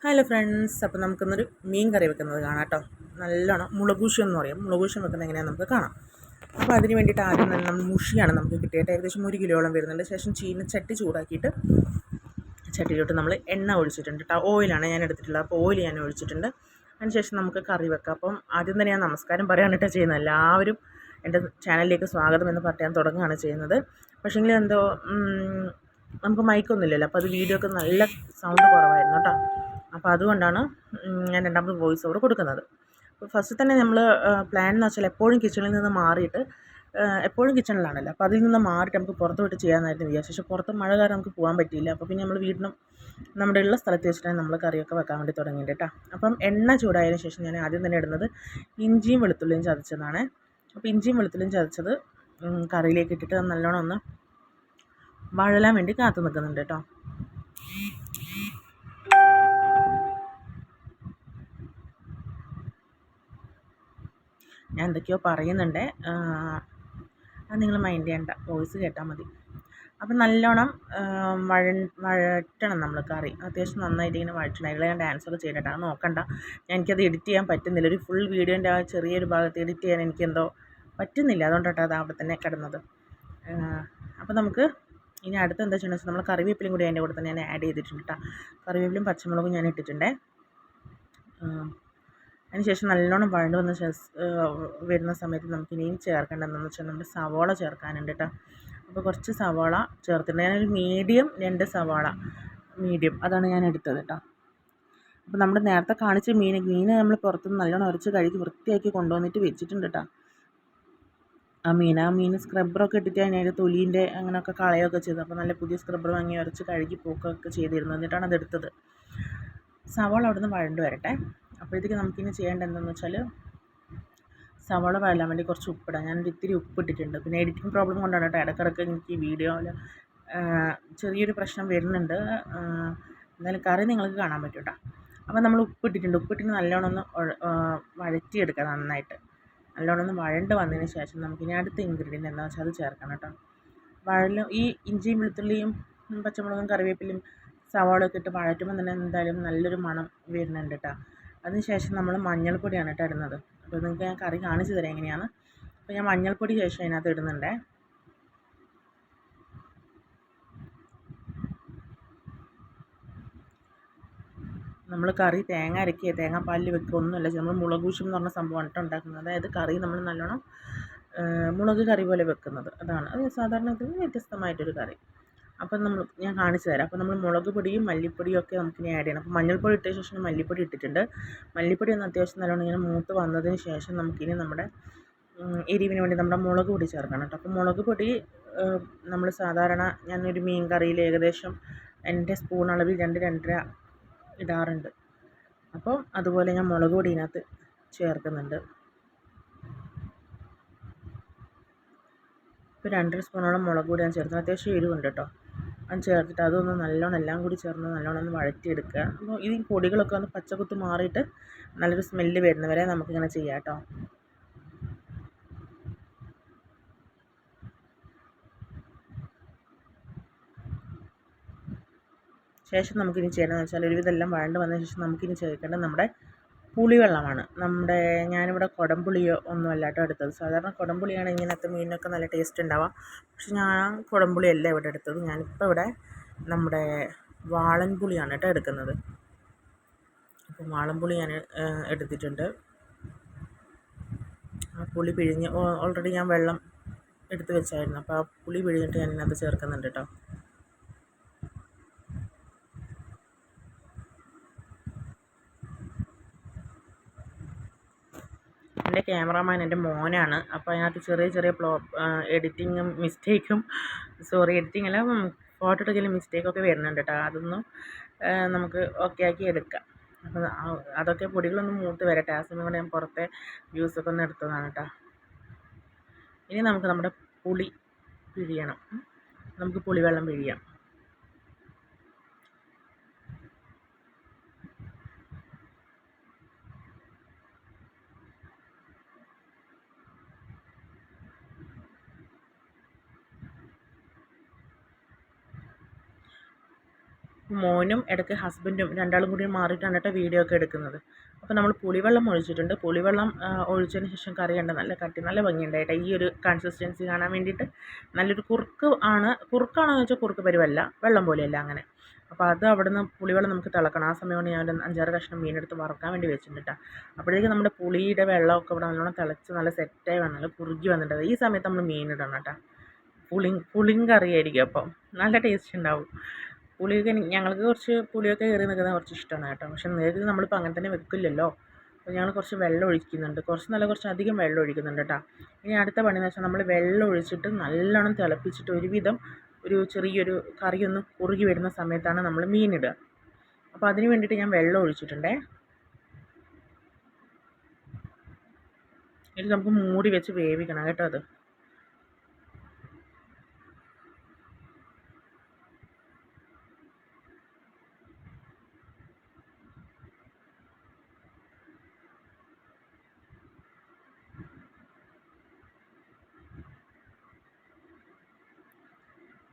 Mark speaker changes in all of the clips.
Speaker 1: Hello friends, അപ്പോൾ നമുക്കിന്നൊരു മീൻ കറി വെക്കുന്നത് കാണാം കേട്ടോ. നല്ലോണം മുളകൂശം എന്ന് പറയും. മുളകൂശം വെക്കുന്നത് എങ്ങനെയാണെന്ന് നമുക്ക് കാണാം. അപ്പോൾ അതിന് വേണ്ടിയിട്ട് ആദ്യം തന്നെ നമ്മൾ മുഷിയാണ് നമുക്ക് കിട്ടിയിട്ട് ഏകദേശം 1 കിലോളം വരുന്നുണ്ട്. ശേഷം ചട്ടി ചൂടാക്കിയിട്ട് ചട്ടിയിലോട്ട് നമ്മൾ എണ്ണ ഒഴിച്ചിട്ടുണ്ട് കേട്ടോ. ഓയിലാണ് ഞാൻ എടുത്തിട്ടുള്ളത്. അപ്പോൾ ഓയിൽ ഞാൻ ഒഴിച്ചിട്ടുണ്ട്. അതിനുശേഷം നമുക്ക് കറി വെക്കാം. അപ്പം ആദ്യം തന്നെ ഞാൻ നമസ്കാരം പറയാനിട്ട് ചെയ്യുന്നത്. എല്ലാവരും എൻ്റെ ചാനലിലേക്ക് സ്വാഗതം എന്ന് പറയാൻ തുടങ്ങുകയാണ് ചെയ്യുന്നത്. പക്ഷേങ്കിൽ എന്തോ നമുക്ക് മൈക്കൊന്നുമില്ലല്ലോ, അപ്പോൾ അത് വീഡിയോ ഒക്കെ നല്ല സൗണ്ട് കുറവായിരുന്നു കേട്ടോ. അപ്പോൾ അതുകൊണ്ടാണ് ഞാൻ രണ്ടാമത് വോയിസ് ഓവർ കൊടുക്കുന്നത്. അപ്പോൾ ഫസ്റ്റ് തന്നെ നമ്മൾ പ്ലാൻ എന്ന് വെച്ചാൽ എപ്പോഴും കിച്ചണിൽ നിന്ന് മാറിയിട്ട് എപ്പോഴും കിച്ചണിലാണല്ലോ, അപ്പോൾ അതിൽ നിന്ന് മാറിയിട്ട് നമുക്ക് പുറത്ത് വിട്ട് ചെയ്യാമെന്നായിരുന്നു വിചാരിച്ചു. പക്ഷേ പുറത്ത് മഴ കാരണം നമുക്ക് പോകാൻ പറ്റിയില്ല. അപ്പോൾ പിന്നെ നമ്മൾ വീടിനും നമ്മുടെ ഉള്ള സ്ഥലത്ത് വെച്ചിട്ടാണ് നമ്മൾ കറിയൊക്കെ വെക്കാൻ വേണ്ടി തുടങ്ങിയിട്ട് കേട്ടോ. അപ്പം എണ്ണ ചൂടായതിനു ശേഷം ഞാൻ ആദ്യം തന്നെ ഇടുന്നത് ഇഞ്ചിയും വെളുത്തുള്ളിയും ചതച്ചതാണ്. അപ്പോൾ ഇഞ്ചിയും വെളുത്തുള്ളിയും ചതച്ചത് കറിയിലേക്ക് ഇട്ടിട്ട് നല്ലോണം ഒന്ന് വഴലാൻ വേണ്ടി കാത്തു നിൽക്കുന്നുണ്ട് കേട്ടോ. ഞാൻ എന്തൊക്കെയോ പറയുന്നുണ്ട്, അത് നിങ്ങൾ മൈൻഡ് ചെയ്യേണ്ട, വോയിസ് കേട്ടാൽ മതി. അപ്പം നല്ലോണം വഴറ്റണം നമ്മൾ കറി. അത്യാവശ്യം നന്നായിട്ട് ഇങ്ങനെ വഴറ്റണം. അതിൽ ഞാൻ ഡാൻസൊക്കെ ചെയ്തിട്ടാണ്, നോക്കണ്ട. എനിക്കത് എഡിറ്റ് ചെയ്യാൻ പറ്റുന്നില്ല. ഒരു ഫുൾ വീഡിയോൻ്റെ ആ ചെറിയൊരു ഭാഗത്ത് എഡിറ്റ് ചെയ്യാൻ എനിക്കെന്തോ പറ്റുന്നില്ല. അതുകൊണ്ടാണ് അത് അവിടെ തന്നെ കിടന്നത്. അപ്പോൾ നമുക്ക് ഇനി അടുത്ത് എന്താ ചെയ്യണമെന്ന് വെച്ചാൽ നമ്മൾ കറിവേപ്പിലയും കൂടി അതിൻ്റെ കൂടെ തന്നെ ഞാൻ ആഡ് ചെയ്തിട്ടുണ്ട് കേട്ടോ. കറിവേപ്പിലയും പച്ചമുളകും ഞാൻ ഇട്ടിട്ടുണ്ട്. അതിനുശേഷം നല്ലോണം വഴണ്ട് വരുന്ന സമയത്ത് നമുക്കിനിയും ചേർക്കേണ്ടതെന്ന് വെച്ചാൽ നമ്മുടെ സവാള ചേർക്കാനുണ്ട് കേട്ടോ. അപ്പോൾ കുറച്ച് സവാള ചേർത്തിട്ടുണ്ട്. ഞാനൊരു മീഡിയം 2 സവാള മീഡിയം അതാണ് ഞാൻ എടുത്തത് കേട്ടോ. അപ്പോൾ നമ്മൾ നേരത്തെ കാണിച്ച മീൻ നമ്മൾ പുറത്തുനിന്ന് നല്ലോണം ഉരച്ച് കഴുകി വൃത്തിയാക്കി കൊണ്ടുവന്നിട്ട് വെച്ചിട്ടുണ്ട് കേട്ടോ. ആ മീൻ സ്ക്രബ്ബറൊക്കെ ഇട്ടിട്ട് അതിൻ്റെ തൊലീൻ്റെ അങ്ങനെയൊക്കെ കളയൊക്കെ ചെയ്തു. അപ്പോൾ നല്ല പുതിയ സ്ക്രബ്ബർ വാങ്ങി ഉരച്ച് കഴുകി പോക്കൊക്കെ ചെയ്തിരുന്നു. എന്നിട്ടാണ് അതെടുത്തത്. സവാള അവിടെ നിന്ന് വഴണ്ട് വരട്ടെ. അപ്പോഴത്തേക്ക് നമുക്കിനി ചെയ്യേണ്ടത് എന്താണെന്ന് വെച്ചാൽ സവാള വഴലാൻ വേണ്ടി കുറച്ച് ഉപ്പിടാം. ഞാനൊരു ഇത്തിരി ഉപ്പിട്ടിട്ടുണ്ട്. പിന്നെ എഡിറ്റിംഗ് പ്രോബ്ലം കൊണ്ടാണ് കേട്ടോ ഇടയ്ക്കിടയ്ക്ക് എനിക്ക് വീഡിയോയിൽ ചെറിയൊരു പ്രശ്നം വരുന്നുണ്ട്. എന്തായാലും കറി നിങ്ങൾക്ക് കാണാൻ പറ്റും കേട്ടോ. അപ്പോൾ നമ്മൾ ഉപ്പിട്ടിട്ടുണ്ട്. ഉപ്പിട്ടിട്ട് നല്ലോണം ഒന്ന് വഴറ്റിയെടുക്കുക നന്നായിട്ട്. നല്ലോണം ഒന്ന് വഴണ്ട് വന്നതിന് ശേഷം നമുക്കിനി അടുത്ത ഇൻഗ്രീഡിയൻ്റ് എന്താണെന്ന് വെച്ചാൽ അത് ചേർക്കണം കേട്ടോ. ഈ ഇഞ്ചിയും വെളുത്തുള്ളിയും പച്ചമുളകും കറിവേപ്പിലയും സവാളയൊക്കെ ഇട്ട് വഴറ്റുമ്പോൾ തന്നെ എന്തായാലും നല്ലൊരു മണം വരുന്നുണ്ട് കേട്ടോ. അതിനുശേഷം നമ്മൾ മഞ്ഞൾപ്പൊടിയാണ് കേട്ടോ ഇടുന്നത്. അപ്പോൾ നിങ്ങൾക്ക് ഞാൻ കറി കാണിച്ചു തരാം എങ്ങനെയാണ്. അപ്പോൾ ഞാൻ മഞ്ഞൾപ്പൊടി ശേഷം അതിനകത്ത് ഇടുന്നുണ്ട്. നമ്മൾ കറി തേങ്ങ അരയ്ക്കുക തേങ്ങാപ്പാലിൽ വെക്കുക ഒന്നുമല്ല. നമ്മൾ മുളകൂശം എന്ന് പറഞ്ഞ സംഭവമാണ് കേട്ടോ ഉണ്ടാക്കുന്നത്. അതായത് കറി നമ്മൾ നല്ലോണം മുളക് കറി പോലെ വെക്കുന്നത്. അതാണ് അത് സാധാരണ ഇതിന് വ്യത്യസ്തമായിട്ടൊരു കറി. അപ്പം ഞാൻ കാണിച്ചു തരാം. അപ്പോൾ നമ്മൾ മുളക് പൊടിയും മല്ലിപ്പൊടിയും ഒക്കെ നമുക്കിനി ആഡ് ചെയ്യണം. അപ്പോൾ മഞ്ഞൾപ്പൊടി ഇട്ട ശേഷം മല്ലിപ്പൊടി ഇട്ടിട്ടുണ്ട്. മല്ലിപ്പൊടി ഒന്ന് അത്യാവശ്യം നല്ലോണം ഇങ്ങനെ മൂത്ത് വന്നതിന് ശേഷം നമുക്കിനി നമ്മുടെ എരിവിന് വേണ്ടി നമ്മുടെ മുളക് പൊടി ചേർക്കണം കേട്ടോ. അപ്പോൾ മുളക് പൊടി നമ്മൾ സാധാരണ ഞാനൊരു മീൻ കറിയിൽ ഏകദേശം എൻ്റെ സ്പൂൺ അളവിൽ 2-2.5 ഇടാറുണ്ട്. അപ്പോൾ അതുപോലെ ഞാൻ മുളക് പൊടി ഇതിനകത്ത് ചേർക്കുന്നുണ്ട്. ഇപ്പോൾ 2.5 സ്പൂണോളം മുളക് പൊടി ഞാൻ ചേർക്കുന്നത്. അത്യാവശ്യം എരിവുണ്ട് കേട്ടോ. അത് ചേർത്തിട്ട് അതൊന്ന് നല്ലോണം എല്ലാം കൂടി ചേർന്ന് നല്ലോണം ഒന്ന് വഴറ്റിയെടുക്കുക. അപ്പോൾ ഈ പൊടികളൊക്കെ ഒന്ന് പച്ചക്കുത്ത് മാറിയിട്ട് നല്ലൊരു സ്മെല്ല് വരുന്നവരെ നമുക്കിങ്ങനെ ചെയ്യാം കേട്ടോ. ശേഷം നമുക്കിനി ചെയ്യണമെന്ന് വെച്ചാൽ ഒരുവിധമെല്ലാം വഴണ്ട് വന്ന ശേഷം നമുക്കിനി ചേർക്കേണ്ടത് നമ്മുടെ പുളിവെള്ളമാണ്. ഞാനിവിടെ കുടംപുളിയോ ഒന്നുമല്ല കേട്ടോ എടുത്തത്. സാധാരണ കുടംപുളിയാണ് ഇങ്ങനത്തെ മീനിനൊക്കെ നല്ല ടേസ്റ്റ് ഉണ്ടാവുക. പക്ഷെ ഞാൻ കുടംപുളിയല്ല ഇവിടെ എടുത്തത്. ഞാനിപ്പോൾ ഇവിടെ നമ്മുടെ വാളൻപുളിയാണ് കേട്ടോ എടുക്കുന്നത്. അപ്പോൾ വാളൻപുളി ഞാൻ എടുത്തിട്ടുണ്ട്. ആ പുളി പിഴിഞ്ഞ് ഓൾറെഡി ഞാൻ വെള്ളം എടുത്ത് വെച്ചായിരുന്നു. അപ്പോൾ ആ പുളി പിഴിഞ്ഞിട്ട് ഞാൻ ഇതിനകത്ത് ചേർക്കുന്നുണ്ട് കേട്ടോ. എൻ്റെ ക്യാമറാമാൻ എൻ്റെ മോനാണ്. അപ്പോൾ അതിനകത്ത് ചെറിയ എഡിറ്റിങ്ങും മിസ്റ്റേക്കും എഡിറ്റിംഗ് അല്ല, ഫോട്ടോ എടുക്കലും മിസ്റ്റേക്കൊക്കെ വരുന്നുണ്ട് കേട്ടോ. അതൊന്നും നമുക്ക് ഓക്കെ ആക്കി എടുക്കാം. അപ്പോൾ അതൊക്കെ പൊടികളൊന്നും മൂത്ത് വരട്ടെ. ആ സമയം കൊണ്ട് ഞാൻ പുറത്തെ വ്യൂസൊക്കെ ഒന്ന് എടുത്തതാണ് കേട്ടോ. ഇനി നമുക്ക് നമ്മുടെ പുളി പിഴിയണം. നമുക്ക് പുളിവെള്ളം പിഴിയാം. മോനും ഇടയ്ക്ക് ഹസ്ബൻഡും രണ്ടാളും കൂടി മാറിയിട്ടാണ് കേട്ടോ വീഡിയോ ഒക്കെ എടുക്കുന്നത്. അപ്പോൾ നമ്മൾ പുളിവെള്ളം ഒഴിച്ചിട്ടുണ്ട്. പുളിവെള്ളം ഒഴിച്ചതിന് ശേഷം കറി കണ്ട നല്ല കട്ടി നല്ല ഭംഗിയുണ്ട് കേട്ടോ. ഈ ഒരു കൺസിസ്റ്റൻസി കാണാൻ വേണ്ടിയിട്ട് നല്ലൊരു കുറുക്കാണെന്ന് വെച്ചാൽ കുറുക്ക് പരുവല്ല, വെള്ളം പോലെയല്ല അങ്ങനെ. അപ്പോൾ അത് അവിടുന്ന് പുളിവെള്ളം നമുക്ക് തിളക്കണം. ആ സമയമാണ് ഞാൻ 5-6 കഷ്ണം മീനെടുത്ത് വറക്കാൻ വേണ്ടി വെച്ചിട്ടുണ്ട് കേട്ടോ. അപ്പോഴേക്കും നമ്മുടെ പുളിയുടെ വെള്ളമൊക്കെ ഇവിടെ നല്ലോണം തിളച്ച് നല്ല സെറ്റായി വന്നാൽ കുറുകി വന്നിട്ടുണ്ട്. ഈ സമയത്ത് നമ്മൾ മീനിടണം കേട്ടോ. പുളിങ്കറിയായിരിക്കും അപ്പം നല്ല ടേസ്റ്റ് ഉണ്ടാവും. പുളിയൊക്കെ ഞങ്ങൾക്ക് കുറച്ച് പുളിയൊക്കെ കയറി നിൽക്കുന്നത് കുറച്ച് ഇഷ്ടമാണ് കേട്ടോ. പക്ഷേ നേരത്തെ നമ്മളിപ്പോൾ അങ്ങനെ തന്നെ വെക്കില്ലല്ലോ. അപ്പോൾ ഞങ്ങൾ കുറച്ച് വെള്ളം ഒഴിക്കുന്നുണ്ട്, കുറച്ച് അധികം വെള്ളം ഒഴിക്കുന്നുണ്ട് കേട്ടോ. ഇനി അടുത്ത പണിയെന്ന് വെച്ചാൽ നമ്മൾ വെള്ളം ഒഴിച്ചിട്ട് നല്ലോണം തിളപ്പിച്ചിട്ട് ഒരുവിധം ഒരു ചെറിയൊരു കറിയൊന്ന് കുറുകി വരുന്ന സമയത്താണ് നമ്മൾ മീനിടുക. അപ്പോൾ അതിന് വേണ്ടിയിട്ട് ഞാൻ വെള്ളം ഒഴിച്ചിട്ടുണ്ടേ. ഇത് നമുക്ക് മൂടി വെച്ച് വേവിക്കണം കേട്ടോ. അത്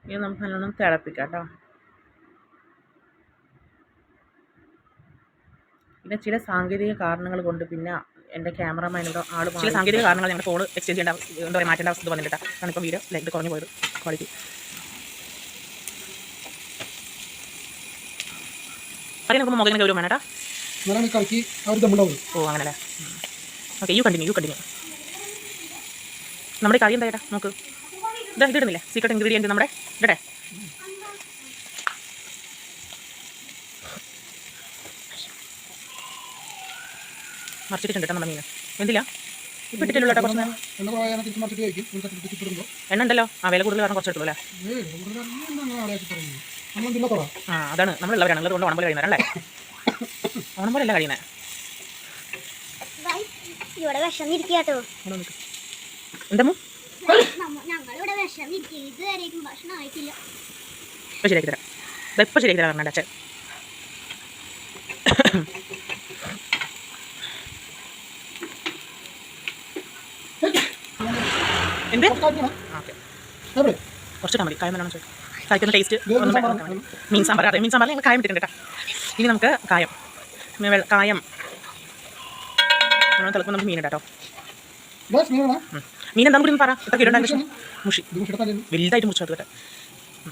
Speaker 1: ഇത് നമുക്ക് നല്ലോണം തിളപ്പിക്കാം കേട്ടോ. പിന്നെ ചില സാങ്കേതിക കാരണങ്ങൾ കൊണ്ട് പിന്നെ എൻ്റെ ക്യാമറമാനോട് ചില സാങ്കേതിക കാരണങ്ങൾ ഞങ്ങളുടെ ഫോൺ എക്സ്ചേഞ്ച് ചെയ്യേണ്ട എന്താ പറയുക മാറ്റേണ്ട അവസ്ഥ വന്നിട്ടാണ്. കാരണം ഇപ്പോൾ വീഡിയോ ലൈറ്റ് കുറഞ്ഞു പോയത് ക്വാളിറ്റി. കറി നോക്കുമ്പോൾ മുഖം ഗൗരവം വേണം കേട്ടോ. ഓ അങ്ങനല്ലേ. Okay, you continue. നമ്മുടെ കറി എന്താ ചേട്ടാ നോക്ക്. ഇതിടുന്നില്ലേ സീക്രട്ട് ഇൻഗ്രീഡിയൻറ്റ് നമ്മുടെ ഇടട്ടെ. മറിച്ചിട്ടുണ്ട് കേട്ടോ നമ്മുടെ മീൻ. എന്തില്ല ഇപ്പം ഇട്ടിട്ടുള്ളൂ കേട്ടോ. കുറച്ച് എണ്ണ ഉണ്ടല്ലോ. ആ വില കൂടുതൽ കാരണം കുറച്ച് ഇട്ടുള്ളൂ അല്ലേ. ആ അതാണ് നമ്മളുള്ളവരാണ്. ഉള്ളത് കൊണ്ട് ഓണം പോലെ കഴിയുന്നവരല്ലേ. ഓണം പോലെ അല്ല കഴിയുന്നത്. എന്താ ഇപ്പം ശരിയാക്കി തരാം. ഇപ്പം ശരിയാക്കി തരാം പറഞ്ഞ അച്ഛൻ. എന്ത് ഓക്കെ കുറച്ച് മതി. കായം വേണം ചോദിക്കും. കായ്ക്കുന്ന ടേസ്റ്റ് മീൻ സാമ്പാർ. അതെ, മീൻ സാമ്പാറിൽ ഞങ്ങൾ കായം ഇട്ടിട്ടുണ്ട് കേട്ടോ. ഇനി നമുക്ക് കായം തിളക്കുമ്പോൾ നമുക്ക് മീൻ കേട്ടോ. മീൻ എന്താ കൂടി പറ. ഇത്ര കിലോ മുഷി വലുതായിട്ട് മുറിച്ചു കേട്ടോ.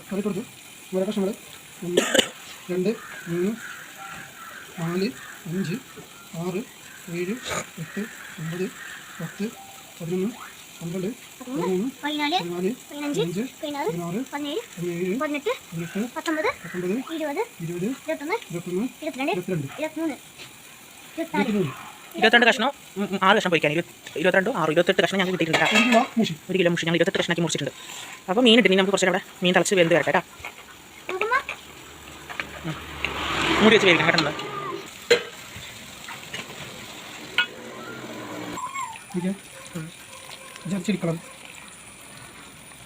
Speaker 2: 1 2 3 4 5 6 7 8 9 10 11 12 13 14 15 16 17 18 19 20 21 22
Speaker 1: 22 കഷ്ണം 6 കഷ്ണം പൊരിക്കാൻ 22 6 28 കഷ്ണം ഞങ്ങൾക്ക് കിട്ടിയിട്ടുണ്ട്. 1 കിലോ മുഷി ഞങ്ങൾ 28 കഷ്ണമാക്കി മുറിച്ചിട്ടുണ്ട്. അപ്പോൾ മീൻ ഇട്ടിനി നമുക്ക് കുറച്ച് അവിടെ മീൻ തിളച്ച് വെന്ത് വരട്ടെ കേട്ടോ. മൂടി വെച്ച് വേവിക്കണം കേട്ടോ.
Speaker 2: നമ്മൾ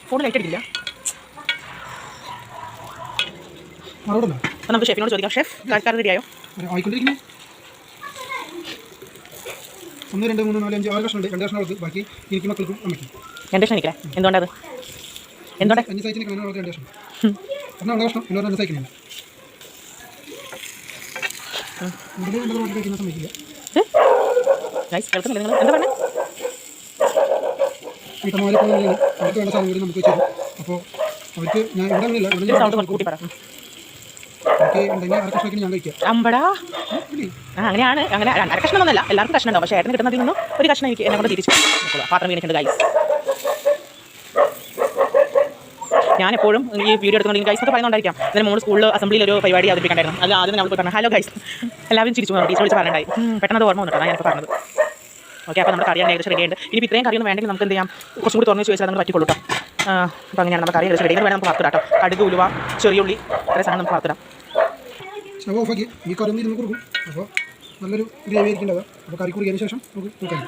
Speaker 1: ഫോൺ ലൈറ്റ് അടിക്കില്ല. അപ്പോൾ നമുക്ക് ഷെഫിനോട് ചോദിക്കാം. ഷെഫ് കാര്യം റെഡിയായോ?
Speaker 2: ആയിക്കൊണ്ടിരിക്കുന്നു. 1 2 3 4 5 6 കഷ്ണം ഉണ്ട്. 2 കഷ്ണം അവർക്ക്, ബാക്കി എനിക്ക് മക്കൾക്കും അമ്മയ്ക്കും.
Speaker 1: 2 കഷ്ണം നിൽക്കേ. എന്തുകൊണ്ടത്? എന്തുകൊണ്ട്
Speaker 2: 5 സൈസിന് കാണാൻ 2 കഷ്ണം. എന്നാൽ 1 കഷ്ണം പിന്നെ 2 സൈക്കിളില്ല. സമ്മതിക്കില്ല.
Speaker 1: കേൾക്കുന്നില്ല നിങ്ങൾ എന്താ പറഞ്ഞത്?
Speaker 2: വീട്ടമ്മമാരെ പോകുന്ന അവർക്ക് വേണ്ട സാധനം കൂടി നമുക്ക് വെച്ചു. അപ്പോൾ അവർക്ക് ഞാൻ ഇവിടെ ഒന്നുമില്ല. എനിക്ക് ഉണ്ടെങ്കിൽ 6 കഷ്ണമൊക്കെ ഞാൻ കഴിക്കാം.
Speaker 1: അമ്പടാ അങ്ങനെയാണ്. അങ്ങനെ 2 കഷ്ണം ഒന്നല്ല, എല്ലാവർക്കും കഷ്ണം ഉണ്ടാവും. പക്ഷേ ഏട്ടന് കിട്ടുന്നതിൽ നിന്നും 1 കഷ്ണം എനിക്ക് എന്നെ കൊണ്ട് തിരിച്ചു പാത്രം വീണിട്ടുണ്ട് ഗൈസ്. ഞാൻ എപ്പോഴും ഈ വീഡിയോ എടുക്കുന്നത് ഗൈസ് എന്നൊക്കെ പറയുന്നുണ്ടായിരിക്കാം. ഇതിന് മോൾ സ്കൂളിൽ അസംബ്ലിയിൽ ഒരു പരിപാടി അവതരിപ്പിക്കണ്ടായിരുന്നു. അത് ആദ്യം നമ്മൾ പോയി പറഞ്ഞു ഹലോ ഗൈസ് എല്ലാവരും ചിരിച്ചു പോകുന്നു. ടീച്ചർ വിളിച്ച് പറഞ്ഞിട്ടുണ്ടായി. പെട്ടെന്ന് ഓർമ്മ വന്നിട്ടാണ് ഞാനിപ്പോൾ പറഞ്ഞത്. ഓക്കെ, അപ്പോൾ നമ്മുടെ കറിയാണ് ഏകദേശം റെഡി ആയിട്ട്. ഇനി ഇത്രയും കറിയൊന്നും വേണ്ടെങ്കിൽ നമുക്ക് എന്ത് ചെയ്യാം, കുറച്ചും കൂടി തുറന്ന് ചോദിച്ചാൽ നമുക്ക് പറ്റിക്കൊള്ളൂ കേട്ടോ. അപ്പോൾ അങ്ങനെയാണ് നമ്മുടെ കറി ഏകദേശം റെഡി. വേണം നമുക്ക് വറുത്തിടാം കേട്ടോ. കടുക്, ഉലുവ, ചെറിയുള്ളി ഇത്ര സാധനം നമുക്ക് വറുത്തിടാം.
Speaker 2: ഓഫാക്കി ഈ കറി ഒന്ന് ഇരുന്ന് കൊടുക്കും. അപ്പോൾ നല്ലൊരു ഗ്രേവി ആയിരിക്കേണ്ടത്. അപ്പോൾ കറി കുറുകിയതിന് ശേഷം നമുക്ക് നോക്കാം.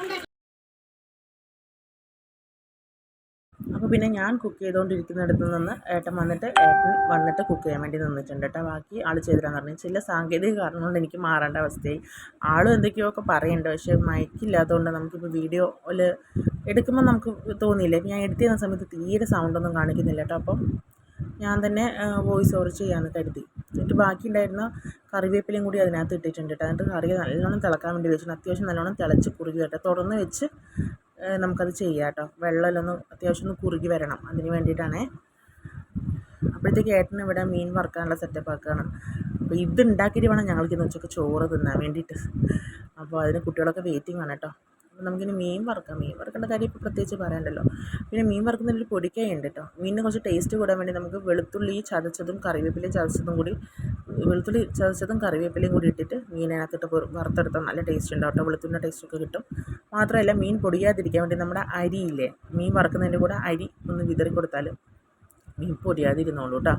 Speaker 1: അപ്പോൾ പിന്നെ ഞാൻ കുക്ക് ചെയ്തുകൊണ്ടിരിക്കുന്നിടത്ത് നിന്ന് ഏട്ടൻ വന്നിട്ട് കുക്ക് ചെയ്യാൻ വേണ്ടി നിന്നിട്ടുണ്ട് കേട്ടോ. ബാക്കി ആൾ ചെയ്തിട്ടാന്ന് പറഞ്ഞു. ചില സാങ്കേതിക കാരണം കൊണ്ട് എനിക്ക് മാറേണ്ട അവസ്ഥയായി. ആളും എന്തൊക്കെയോ ഒക്കെ പറയുന്നുണ്ട്. പക്ഷേ മൈക്കില്ലാത്തതുകൊണ്ട് നമുക്കിപ്പോൾ വീഡിയോയിൽ എടുക്കുമ്പോൾ നമുക്ക് തോന്നിയില്ല. ഞാൻ എഡിറ്റ് ചെയ്യുന്ന സമയത്ത് തീരെ സൗണ്ടൊന്നും കാണിക്കുന്നില്ല കേട്ടോ. അപ്പം ഞാൻ തന്നെ വോയിസ് ഓവർ ചെയ്യാമെന്ന് കരുതി. എന്നിട്ട് ബാക്കി ഉണ്ടായിരുന്ന കറിവേപ്പിലയും കൂടി അതിനകത്ത് ഇട്ടിട്ടുണ്ട് കേട്ടോ. എന്നിട്ട് കറി നല്ലോണം തിളക്കാൻ വേണ്ടി വെച്ചിട്ടുണ്ട്. അത്യാവശ്യം നല്ലോണം തിളച്ച് കുറുകി കേട്ടോ. തുറന്ന് വെച്ച് നമുക്കത് ചെയ്യാം കേട്ടോ. വെള്ളമെല്ലാം അത്യാവശ്യം ഒന്ന് കുറുകി വരണം, അതിന് വേണ്ടിയിട്ടാണേ. അപ്പോഴത്തേക്ക് ഏട്ടന് ഇവിടെ മീൻ വറുക്കാനുള്ള സെറ്റപ്പ് ആക്കുകയാണ്. അപ്പോൾ ഇത് ഉണ്ടാക്കിയിട്ട് വേണം ഞങ്ങൾക്ക് ഇന്ന് ഉച്ചയ്ക്ക് ചോറ് തിന്നാൻ വേണ്ടിയിട്ട്. അപ്പോൾ അതിന് കുട്ടികളൊക്കെ വെയിറ്റിംഗ് ആണ് കേട്ടോ. അപ്പോൾ നമുക്കിനി മീൻ വറുക്കാം. മീൻ വറുക്കേണ്ട കാര്യം ഇപ്പോൾ പ്രത്യേകിച്ച് പറയണ്ടല്ലോ. പിന്നെ മീൻ വറുക്കുന്നതിൽ പൊടിക്കായി ഉണ്ട് കേട്ടോ. മീനിന് കുറച്ച് ടേസ്റ്റ് കൂടാൻ വേണ്ടി നമുക്ക് വെളുത്തുള്ളി ചതച്ചതും കറിവേപ്പിലയും ചതച്ചതും കൂടി കറിവേപ്പിലയും കൂടി ഇട്ടിട്ട് മീനിനകത്തിട്ട് വറുത്തെടുത്താൽ നല്ല ടേസ്റ്റ് ഉണ്ടാവും കേട്ടോ. വെളുത്തുള്ളിൻ്റെ ടേസ്റ്റൊക്കെ കിട്ടും. മാത്രമല്ല മീൻ പൊടിയാതിരിക്കാൻ വേണ്ടി നമ്മുടെ അരിയില്ലേ, മീൻ വറുക്കുന്നതിൻ്റെ കൂടെ അരി ഒന്ന് വിതറി കൊടുത്താൽ മീൻ പൊടിയാതിരുന്നോളൂ കേട്ടോ.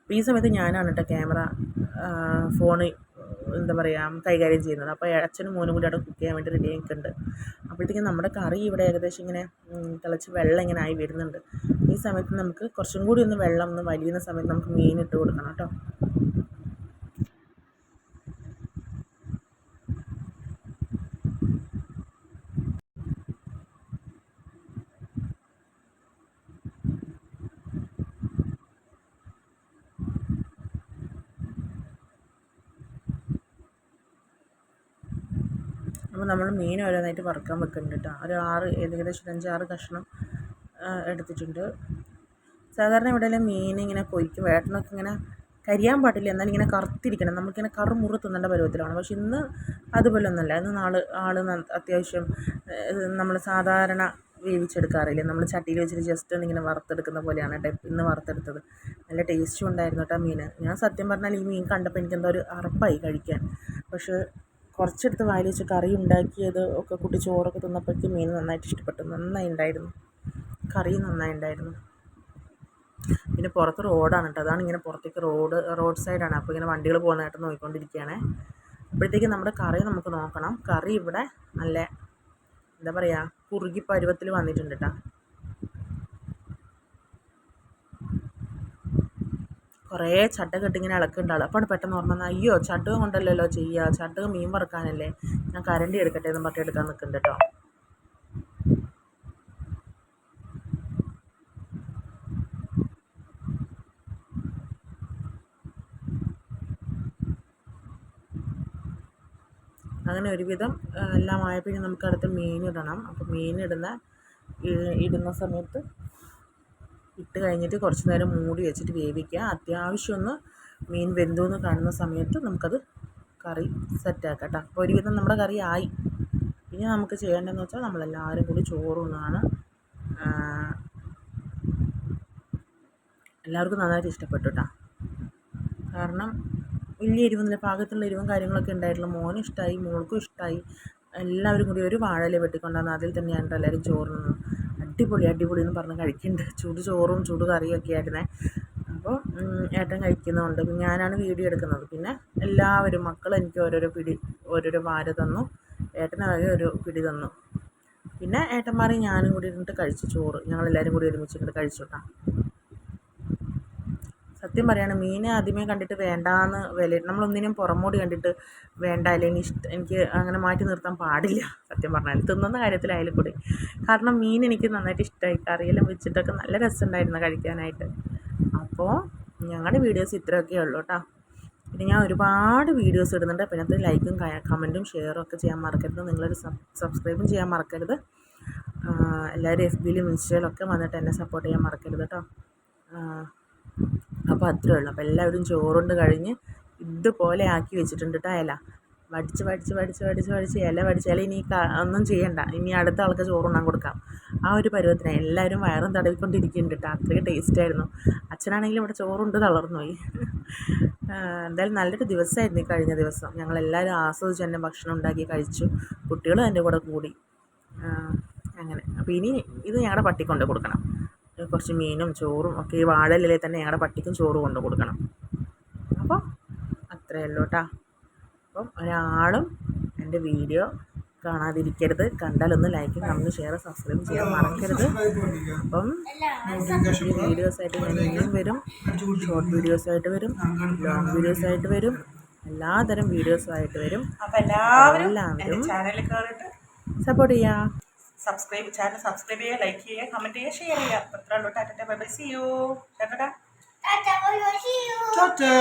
Speaker 1: അപ്പോൾ ഈ സമയത്ത് ഞാനാണ് കേട്ടോ ക്യാമറ ഫോണ് എന്താ പറയുക കൈകാര്യം ചെയ്യുന്നത്. അപ്പോൾ അച്ഛനും മോനും കൂടി അവിടെ കുക്ക് ചെയ്യാൻ വേണ്ടി റെഡി ആയിട്ടുണ്ട്. അപ്പോഴത്തേക്കും നമ്മുടെ കറി ഇവിടെ ഏകദേശം ഇങ്ങനെ തിളച്ച് വെള്ളം ഇങ്ങനെ ആയി വരുന്നുണ്ട്. ഈ സമയത്ത് നമുക്ക് കുറച്ചും കൂടി ഒന്ന് വെള്ളം ഒന്ന് വലിയുന്ന സമയത്ത് നമുക്ക് മീൻ ഇട്ട് കൊടുക്കണം കേട്ടോ. അപ്പോൾ നമ്മൾ മീൻ ഓരോന്നായിട്ട് വറുക്കാൻ വെക്കുന്നുണ്ട് കേട്ടോ. ഏകദേശം 5-6 കഷ്ണം എടുത്തിട്ടുണ്ട്. സാധാരണ ഇവിടെ മീൻ ഇങ്ങനെ പൊരിക്കും, ഏട്ടനൊക്കെ ഇങ്ങനെ കരിയാൻ പാടില്ല, എന്നാൽ ഇങ്ങനെ കറുത്തിരിക്കണം, നമുക്കിങ്ങനെ കറുമുറ് തിന്നേണ്ട പരുവത്തിലാണ്. പക്ഷെ ഇന്ന് അതുപോലെ ഒന്നുമല്ല. ഇന്ന് ആൾ അത്യാവശ്യം നമ്മൾ സാധാരണ വേവിച്ചെടുക്കാറില്ല, നമ്മൾ ചട്ടിയിൽ വെച്ചിട്ട് ജസ്റ്റ് ഒന്നിങ്ങനെ വറുത്തെടുക്കുന്ന പോലെയാണ് കേട്ടോ ഇന്ന് വറുത്തെടുത്തത്. നല്ല ടേസ്റ്റും ഉണ്ടായിരുന്നു കേട്ടോ മീൻ. ഞാൻ സത്യം പറഞ്ഞാൽ ഈ മീൻ കണ്ടപ്പോൾ എനിക്കെന്തോ ഒരു അറപ്പായി കഴിക്കാൻ. പക്ഷേ കുറച്ചെടുത്ത് വായിൽ വെച്ച് കറി ഉണ്ടാക്കിയത് ഒക്കെ കൂട്ടി ചോറൊക്കെ തിന്നപ്പോഴേക്കും മീൻ നന്നായിട്ട് ഇഷ്ടപ്പെട്ടു. നന്നായി ഉണ്ടായിരുന്നു, കറി നന്നായി ഉണ്ടായിരുന്നു. പിന്നെ പുറത്ത് റോഡാണ് കേട്ടോ. അതാണ് ഇങ്ങനെ പുറത്തേക്ക് റോഡ് സൈഡാണ്. അപ്പോൾ ഇങ്ങനെ വണ്ടികൾ പോകുന്നതായിട്ട് നോക്കിക്കൊണ്ടിരിക്കുകയാണ്. അപ്പോഴത്തേക്കും നമ്മുടെ കറി നമുക്ക് നോക്കണം. കറി ഇവിടെ നല്ല എന്താ പറയുക കുറുകി പരുവത്തിൽ വന്നിട്ടുണ്ട് കേട്ടോ. കുറേ ചട്ടകെട്ട് ഇങ്ങനെ ഇളക്കുണ്ടാവും. അപ്പോൾ പെട്ടെന്ന് ഓർമ്മ വന്നാൽ അയ്യോ ചട്ടുകം കൊണ്ടല്ലല്ലോ ചെയ്യുക, ചട്ടുകം മീൻ വറുക്കാനല്ലേ, ഞാൻ കരണ്ടി എടുക്കട്ടെ എന്ന് പറഞ്ഞ് എടുക്കാൻ നിൽക്കുന്നുണ്ട് കേട്ടോ. അങ്ങനെ ഒരുവിധം എല്ലാം ആയപ്പോൾ നമുക്ക് അടുത്ത് മീനിടണം. അപ്പോൾ ഇടുന്ന സമയത്ത് ഇട്ട് കഴിഞ്ഞിട്ട് കുറച്ച് നേരം മൂടി വെച്ചിട്ട് വേവിക്കുക. അത്യാവശ്യം ഒന്ന് മീൻ വെന്തു എന്ന് കാണുന്ന സമയത്ത് നമുക്കത് കറി സെറ്റാക്കാം കേട്ടോ. അപ്പോൾ ഒരുവിധം നമ്മുടെ കറി ആയി. ഇനി നമുക്ക് ചെയ്യേണ്ടതെന്ന് വെച്ചാൽ നമ്മളെല്ലാവരും കൂടി ചോറുണ്ണാണ്. എല്ലാവർക്കും നന്നായിട്ട് ഇഷ്ടപ്പെട്ടു കേട്ടോ. കാരണം വലിയ എരിവൊന്നുമില്ല, പാകത്തുള്ള എരിവും കാര്യങ്ങളൊക്കെ ഉണ്ടായിട്ടുള്ള. മോനും ഇഷ്ടമായി, മോൾക്കും ഇഷ്ടമായി. എല്ലാവരും കൂടി ഒരു വാഴയില വെട്ടിക്കൊണ്ടാണ് അതിൽ തന്നെയാണ് എല്ലാവരും ചോറുന്നത്. അടിപൊളി എന്ന് പറഞ്ഞ് കഴിക്കുന്നുണ്ട്. ചൂട് ചോറും ചൂട് കറിയൊക്കെ ആയിരുന്നേ. അപ്പോൾ ഏട്ടൻ കഴിക്കുന്നതുകൊണ്ട് ഞാനാണ് വീഡിയോ എടുക്കുന്നത്. പിന്നെ എല്ലാവരും മക്കൾ എനിക്ക് ഓരോരോ വാര തന്നു, ഏട്ടനാകെ ഒരു പിടി തന്നു. പിന്നെ ഏട്ടന്മാരെയും ഞാനും കൂടി ഇരുന്നിട്ട് കഴിച്ചു ചോറ്. ഞങ്ങളെല്ലാവരും കൂടി ഒരുമിച്ചിട്ട് കഴിച്ചു കേട്ടോ. സത്യം പറയുകയാണ്, മീനെ ആദ്യമേ കണ്ടിട്ട് വേണ്ടാന്ന് നമ്മളൊന്നിനും പുറമോടി കണ്ടിട്ട് വേണ്ട അല്ലെങ്കിൽ എനിക്ക് അങ്ങനെ മാറ്റി നിർത്താൻ പാടില്ല. സത്യം പറഞ്ഞാൽ തിന്നുന്ന കാര്യത്തിലായാലും കൂടി. കാരണം മീൻ എനിക്ക് നന്നായിട്ട് ഇഷ്ടമായി, കറിയെല്ലാം വെച്ചിട്ടൊക്കെ നല്ല രസമുണ്ടായിരുന്നു കഴിക്കാനായിട്ട്. അപ്പോൾ ഞങ്ങളുടെ വീഡിയോസ് ഇത്രയൊക്കെ ഉള്ളൂ കേട്ടോ. പിന്നെ ഞാൻ ഒരുപാട് വീഡിയോസ് ഇടുന്നുണ്ട്. അപ്പോൾ അതിനകത്ത് ലൈക്കും കമൻറ്റും ഷെയറും ഒക്കെ ചെയ്യാൻ മറക്കരുത്. നിങ്ങളൊരു സബ്സ്ക്രൈബും ചെയ്യാൻ മറക്കരുത്. എല്ലാവരും FBയിലും ഇൻസ്റ്റയിലൊക്കെ വന്നിട്ട് എന്നെ സപ്പോർട്ട് ചെയ്യാൻ മറക്കരുത് കേട്ടോ. അപ്പോൾ അത്രയേ ഉള്ളൂ. അപ്പോൾ എല്ലാവരും ചോറുണ്ട് കഴിഞ്ഞ് ഇതുപോലെ ആക്കി വെച്ചിട്ടുണ്ട് കേട്ടോ. ഇല വടിച്ച് ഇല ഇനി ഒന്നും ചെയ്യണ്ട, ഇനി അടുത്ത ആൾക്ക് ചോറുണ്ണാൻ കൊടുക്കാം. ആ ഒരു പരുവത്തിനാണ്. എല്ലാവരും വയറും തടവിക്കൊണ്ടിരിക്കുന്നുണ്ട് കേട്ടോ. അത്രയും ടേസ്റ്റായിരുന്നു. അച്ഛനാണെങ്കിലും ഇവിടെ ചോറുണ്ട് തളർന്നു പോയി. എന്തായാലും നല്ലൊരു ദിവസമായിരുന്നു ഈ കഴിഞ്ഞ ദിവസം. ഞങ്ങളെല്ലാവരും ആസ്വദിച്ച് തന്നെ ഭക്ഷണം ഉണ്ടാക്കി കഴിച്ചു. കുട്ടികളും എൻ്റെ കൂടെ കൂടി. അങ്ങനെ അപ്പോൾ ഇനി ഇത് ഞങ്ങളുടെ പട്ടിക്കൊണ്ട് കൊടുക്കണം. കുറച്ച് മീനും ചോറും ഒക്കെ ഈ വാഴയിലയിൽ തന്നെ ഞങ്ങളുടെ പട്ടിക്കും ചോറ് കൊണ്ട് കൊടുക്കണം. അപ്പോൾ അത്രയേ ഉള്ളൂ കേട്ടോ. അപ്പം ഒരാളും എൻ്റെ വീഡിയോ കാണാതിരിക്കരുത്. കണ്ടാലൊന്ന് ലൈക്കും കമൻറ്റും ഷെയർ സബ്സ്ക്രൈബ് ചെയ്യാൻ മറക്കരുത്. അപ്പം ഈ വീഡിയോസായിട്ട് ഞാൻ ഇനിയും വരും. ഷോർട്ട് വീഡിയോസായിട്ട് വരും, ലോങ് വീഡിയോസായിട്ട് വരും, എല്ലാതരം വീഡിയോസുമായിട്ട് വരും. അപ്പോൾ എല്ലാവരും ചാനലിൽ കയറിയിട്ട് സപ്പോർട്ട് ചെയ്യാം. ചാനൽ സബ്സ്ക്രൈബ് ചെയ്യുക, ലൈക്ക് ചെയ്യുക, കമൻറ്റ് ചെയ്യുക, ഷെയർ ചെയ്യുക. അത്ര ഉള്ളൂ. Tata bye bye, see you. Tata.
Speaker 2: Tata.